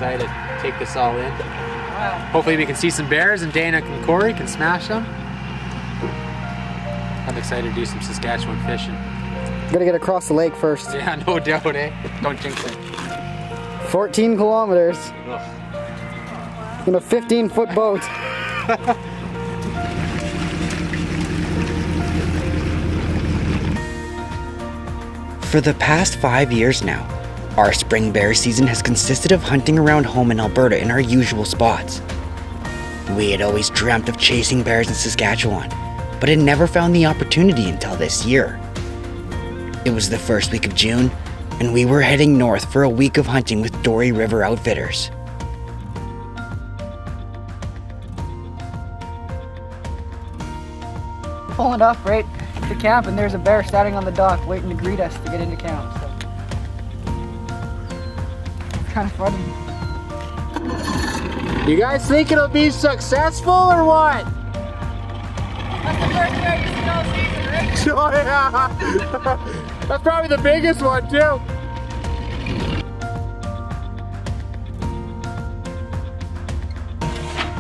excited to take this all in. Wow. Hopefully we can see some bears and Dana and Corey can smash them. I'm excited to do some Saskatchewan fishing. Gotta get across the lake first. Yeah, no doubt, eh? Don't jinx it. 14 kilometers. Ugh. In a 15-foot boat. For the past 5 years now, our spring bear season has consisted of hunting around home in Alberta in our usual spots. We had always dreamt of chasing bears in Saskatchewan, but had never found the opportunity until this year. It was the first week of June, and we were heading north for a week of hunting with Dory River Outfitters. Pulling up right to camp, and there's a bear standing on the dock waiting to greet us to get into camp. So. It's kind of funny. You guys think it'll be successful or what? That's the first bear you've seen all season, right? Oh yeah! That's probably the biggest one too.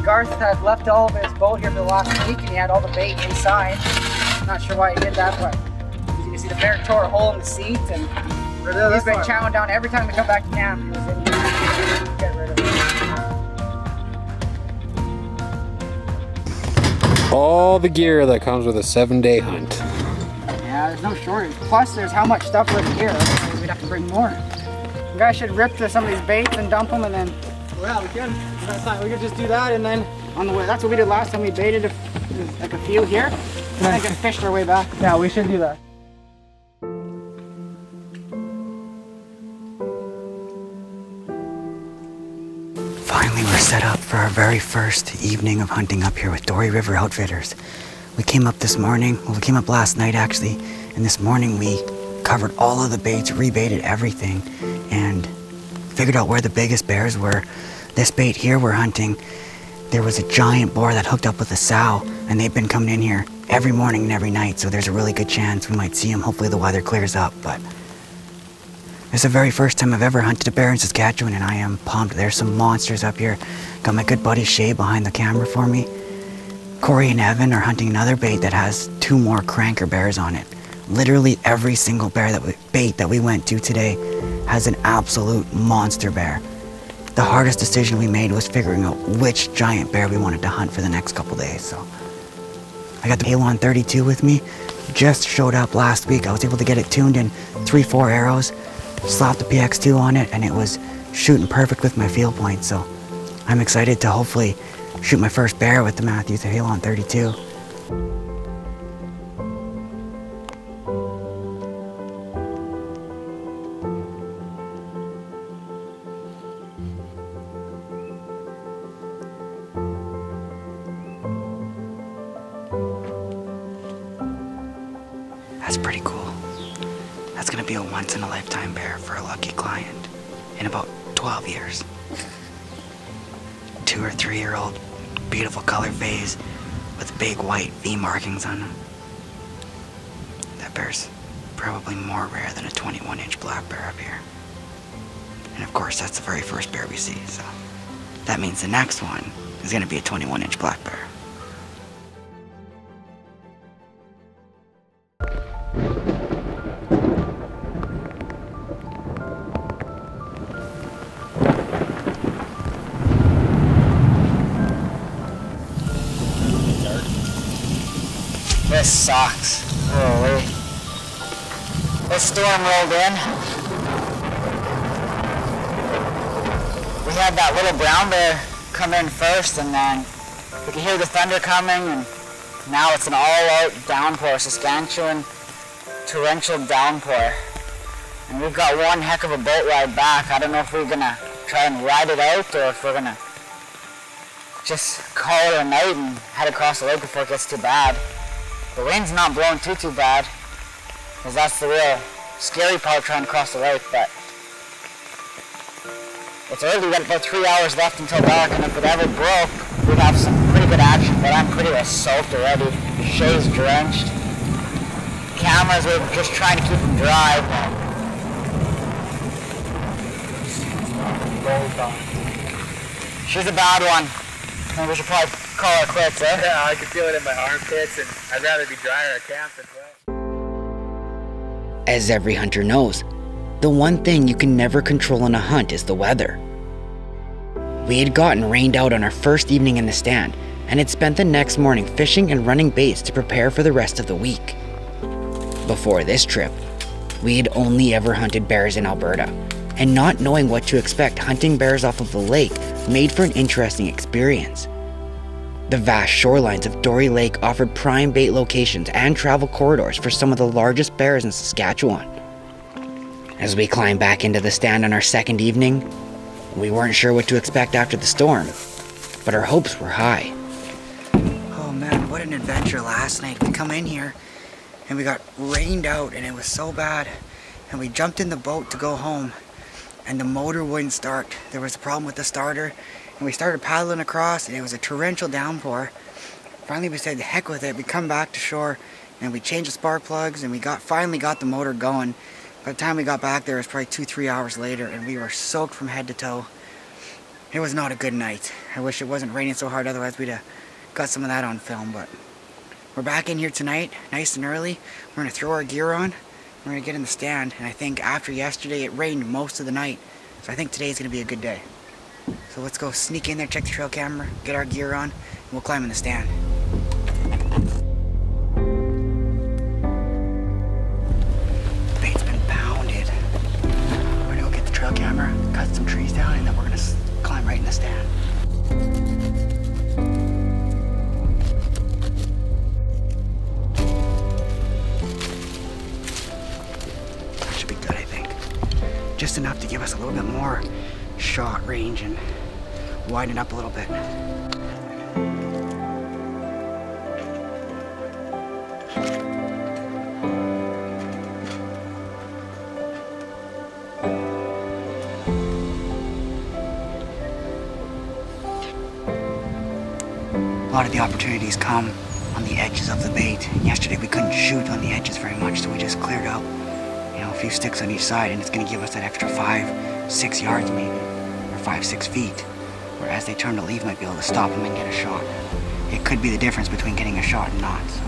Garth had left all of his boat here for the last week, and he had all the bait inside. Not sure why he did that, but as you can see, the bear tore a hole in the seat, and he's been chowing down every time we come back to camp. He was in here. Get rid of it. All the gear that comes with a 7-day hunt. Yeah, there's no shortage. Plus, there's how much stuff we're here. Otherwise, we'd have to bring more. You guys should rip some of these baits and dump them, and then. Well, yeah, we can. That's fine. We could just do that, and then on the way. That's what we did last time. We baited like a few here, and then just fished our way back. Yeah, we should do that. Finally, we're set up for our very first evening of hunting up here with Dory River Outfitters. We came up this morning, well, we came up last night actually, and this morning we covered all of the baits, rebaited everything, and figured out where the biggest bears were. This bait here we're hunting, there was a giant boar that hooked up with a sow, and they've been coming in here every morning and every night, so there's a really good chance we might see them. Hopefully the weather clears up, but it's the very first time I've ever hunted a bear in Saskatchewan, and I am pumped. There's some monsters up here. Got my good buddy Shay behind the camera for me. Corey and Evan are hunting another bait that has 2 more cranker bears on it. Literally every single bait that we went to today has an absolute monster bear. The hardest decision we made was figuring out which giant bear we wanted to hunt for the next couple days. So I got the Halon 32 with me. Just showed up last week. I was able to get it tuned in 3-4 arrows. Slapped the PX2 on it, and it was shooting perfect with my field point. So I'm excited to hopefully shoot my first bear with the Matthews Halon 32. That's pretty cool. That's gonna be a once-in-a-lifetime bear for a lucky client in about 12 years. 2 or 3-year-old, beautiful color phase with big white V markings on them. That bear's probably more rare than a 21-inch black bear up here. And of course, that's the very first bear we see, so that means the next one is gonna be a 21-inch black bear. This sucks. Holy. This storm rolled in. We had that little brown bear come in first, and then we could hear the thunder coming, and now it's an all-out downpour, Saskatchewan torrential downpour. And we've got one heck of a boat ride back. I don't know if we're gonna try and ride it out, or if we're gonna just call it a night and head across the lake before it gets too bad. The wind's not blowing too bad, because that's the real scary part, trying to cross the lake, but it's early. We got about 3 hours left until dark, and if it ever broke, we'd have some pretty good action, but I'm pretty well soaked already. Shay's drenched. Cameras, we're just trying to keep them dry, but She's a bad one. And we should probably call her quits, eh? Yeah, I can feel it in my armpits, and I'd rather be drier at camp than wet. As every hunter knows, the one thing you can never control on a hunt is the weather. We had gotten rained out on our first evening in the stand, and had spent the next morning fishing and running baits to prepare for the rest of the week. Before this trip, we had only ever hunted bears in Alberta, and not knowing what to expect hunting bears off of the lake made for an interesting experience. The vast shorelines of Dory Lake offered prime bait locations and travel corridors for some of the largest bears in Saskatchewan. As we climbed back into the stand on our second evening, we weren't sure what to expect after the storm, but our hopes were high. Oh man, what an adventure last night. We come in here and we got rained out and it was so bad, and we jumped in the boat to go home and the motor wouldn't start. There was a problem with the starter, and we started paddling across and it was a torrential downpour. Finally we said the heck with it. We come back to shore and we changed the spark plugs and we finally got the motor going. By the time we got back there, it was probably 2-3 hours later, and we were soaked from head to toe. It was not a good night. I wish it wasn't raining so hard, otherwise we'd have got some of that on film. But we're back in here tonight, nice and early. We're gonna throw our gear on, we're gonna get in the stand, and I think after yesterday it rained most of the night, so I think today's gonna be a good day. So let's go sneak in there, check the trail camera, get our gear on, and we'll climb in the stand. Camera, cut some trees down, and then we're gonna climb right in the stand. That should be good, I think. Just enough to give us a little bit more shot range and widen up a little bit. A lot of the opportunities come on the edges of the bait. Yesterday we couldn't shoot on the edges very much, so we just cleared out, a few sticks on each side, and it's going to give us that extra 5-6 yards maybe, or 5-6 feet. Whereas they turn to leave, might be able to stop them and get a shot. It could be the difference between getting a shot and not. So.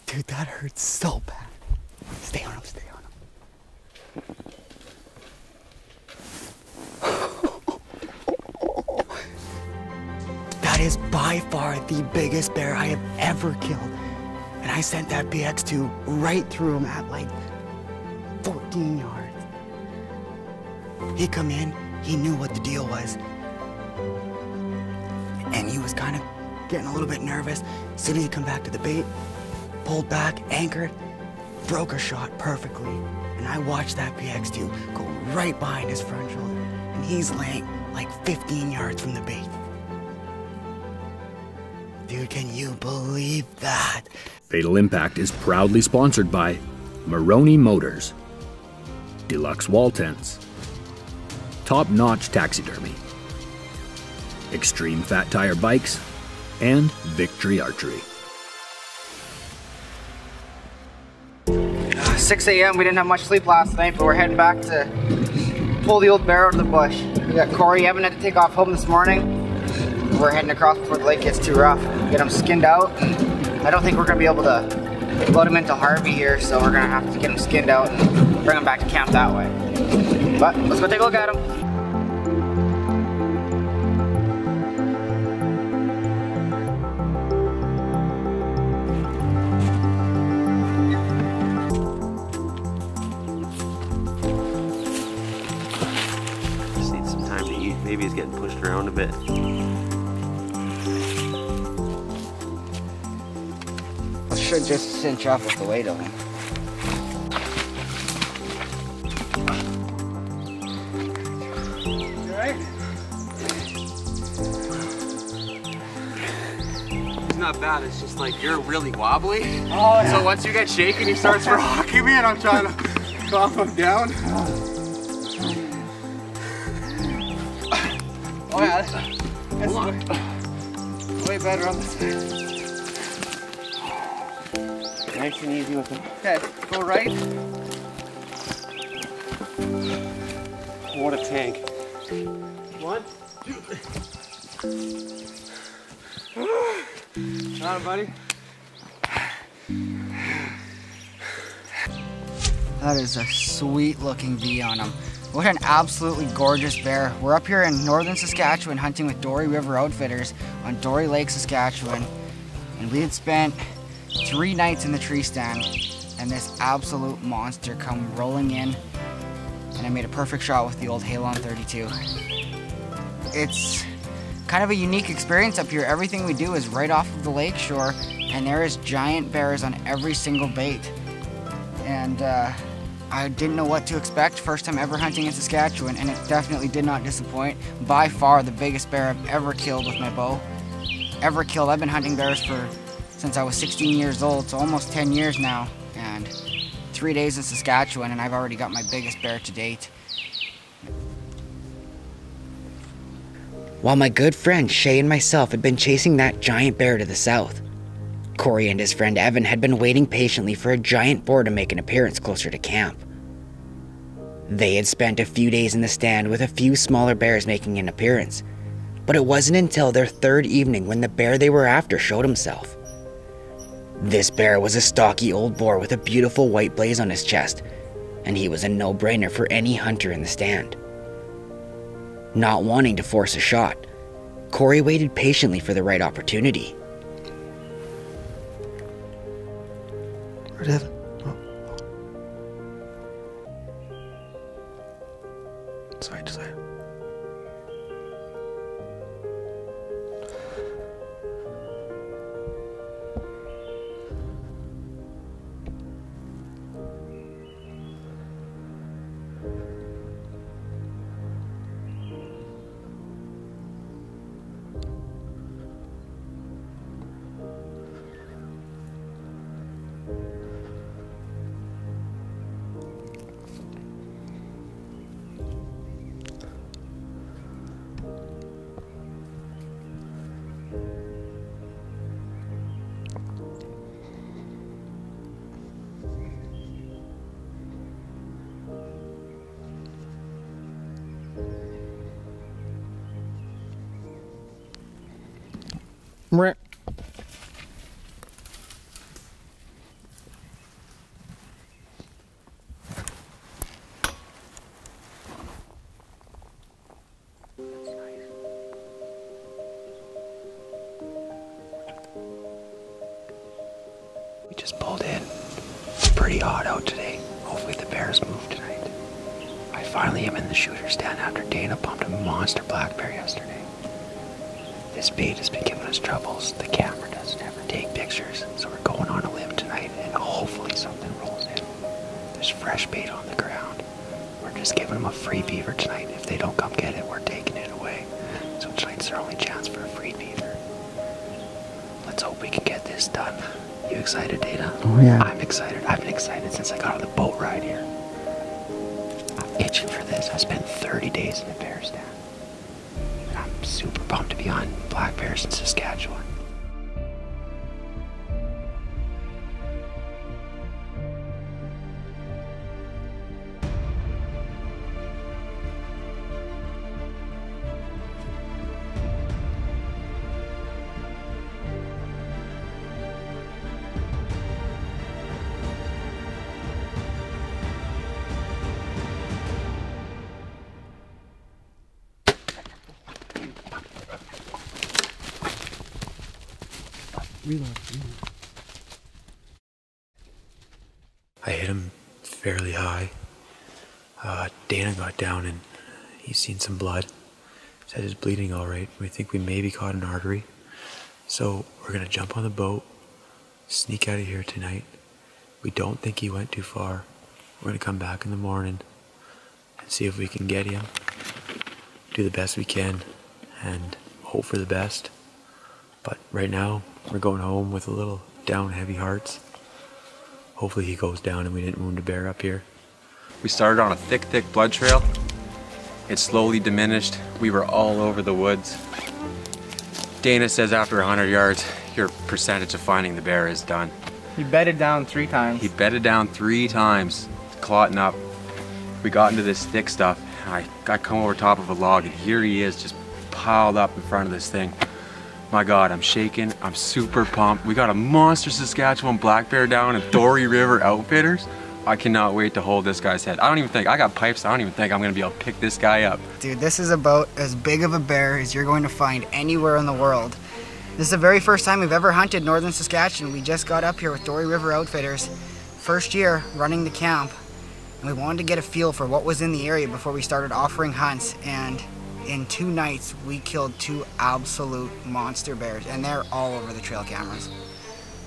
Dude, that hurts so bad. Stay on him, stay on him. That is by far the biggest bear I have ever killed. And I sent that PX2 right through him at like 14 yards. He come in, he knew what the deal was. And he was kind of getting a little bit nervous. As soon as he come back to the bait, pulled back, anchored, broke a shot perfectly. And I watched that PX2 go right behind his front shoulder. And he's laying like 15 yards from the bait. Dude, can you believe that? Fatal Impact is proudly sponsored by Maroney Motors, Deluxe Wall Tents, Top Notch Taxidermy, Extreme Fat Tire Bikes, and Victory Archery. 6 a.m. We didn't have much sleep last night, but we're heading back to pull the old bear out of the bush. We got Corey. Evan had to take off home this morning. We're heading across before the lake gets too rough. Get him skinned out. I don't think we're gonna be able to load him into Harvey here, so we're gonna have to get him skinned out and bring him back to camp that way. But let's go take a look at him. Just needs some time to eat. Maybe he's getting pushed around a bit. Should just cinch up with the weight of him. You alright? It's not bad, it's just like you're really wobbly. Oh, yeah. So once you get shaken, he starts rocking me and I'm trying to calm him down. Oh yeah, that's way better on this side. Nice and easy with him. Okay, go right. What a tank. 1, 2. Got him, buddy. That is a sweet looking V on him. What an absolutely gorgeous bear. We're up here in northern Saskatchewan hunting with Dory River Outfitters on Dory Lake, Saskatchewan. And we had spent 3 nights in the tree stand, and this absolute monster come rolling in, and I made a perfect shot with the old Halon 32. It's kind of a unique experience up here. Everything we do is right off of the lake shore, and there is giant bears on every single bait. And I didn't know what to expect. First time ever hunting in Saskatchewan, and it definitely did not disappoint. By far the biggest bear I've ever killed with my bow. Ever killed. I've been hunting bears since I was 16 years old, so almost 10 years now, and 3 days in Saskatchewan, and I've already got my biggest bear to date. While my good friend Shay and myself had been chasing that giant bear to the south, Corey and his friend Evan had been waiting patiently for a giant boar to make an appearance closer to camp. They had spent a few days in the stand with a few smaller bears making an appearance, but it wasn't until their 3rd evening when the bear they were after showed himself. This bear was a stocky old boar with a beautiful white blaze on his chest, and he was a no-brainer for any hunter in the stand. Not wanting to force a shot, Corey waited patiently for the right opportunity. Where'd Evan? Oh. Side to side. We just pulled in. It's pretty hot out today. Hopefully the bears move tonight. I finally am in the shooter stand after Dana pumped a monster black bear yesterday. This bait has been giving us troubles. The camera doesn't ever take pictures, so we're going on a limb tonight and hopefully something rolls in. There's fresh bait on the ground. We're just giving them a free beaver tonight. If they don't come get it, we're taking it away. So tonight's our only chance for a free beaver. Let's hope we can get this done. You excited, Dana? Oh yeah. I'm excited. I've been excited since I got on the boat ride here. I'm itching for this. I spent 30 days in a bear stand. And I'm super pumped to be on black bears in Saskatchewan. I hit him fairly high. Dana got down and he's seen some blood. Said he's bleeding all right. We think we maybe caught an artery. So we're gonna jump on the boat, sneak out of here tonight. We don't think he went too far. We're gonna come back in the morning and see if we can get him. Do the best we can and hope for the best. But right now, we're going home with a little down, heavy hearts. Hopefully he goes down and we didn't wound a bear up here. We started on a thick blood trail. It slowly diminished. We were all over the woods. Dana says after 100 yards, your percentage of finding the bear is done. He bedded down 3 times. He bedded down 3 times, clotting up. We got into this thick stuff. And I come over top of a log and here he is just piled up in front of this thing. My God, I'm shaking. I'm super pumped. We got a monster Saskatchewan black bear down at Dory River Outfitters. I cannot wait to hold this guy's head. I got pipes. I don't even think I'm gonna be able to pick this guy up. Dude, this is about as big of a bear as you're going to find anywhere in the world. This is the very first time we've ever hunted northern Saskatchewan. We just got up here with Dory River Outfitters. First year running the camp. And we wanted to get a feel for what was in the area before we started offering hunts. And in 2 nights, we killed 2 absolute monster bears, and they're all over the trail cameras.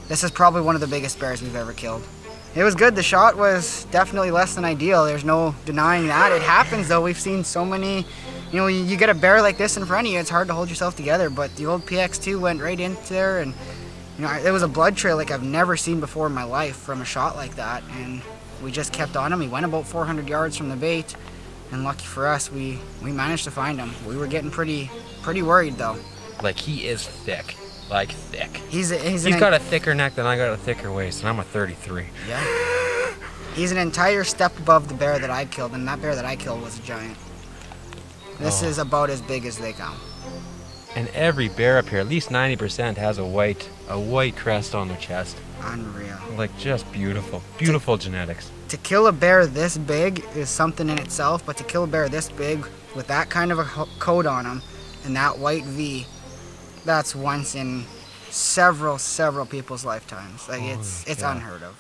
This is probably one of the biggest bears we've ever killed. It was good. The shot was definitely less than ideal. There's no denying that. It happens though. We've seen so many, you know, you get a bear like this in front of you, it's hard to hold yourself together, but the old PX2 went right into there, and you know, it was a blood trail like I've never seen before in my life from a shot like that, and we just kept on him. He went about 400 yards from the bait. And lucky for us, we managed to find him. We were getting pretty worried though. Like, he is thick, like thick. He's got a thicker neck than I got a thicker waist, and I'm a 33. Yeah. He's an entire step above the bear that I killed, and that bear that I killed was a giant. This is about as big as they come. And every bear up here, at least 90%, has a white crest on their chest. Unreal. Like, just beautiful, beautiful genetics. To kill a bear this big is something in itself, but to kill a bear this big with that kind of a coat on him and that white V, that's once in several people's lifetimes. Like, it's unheard of.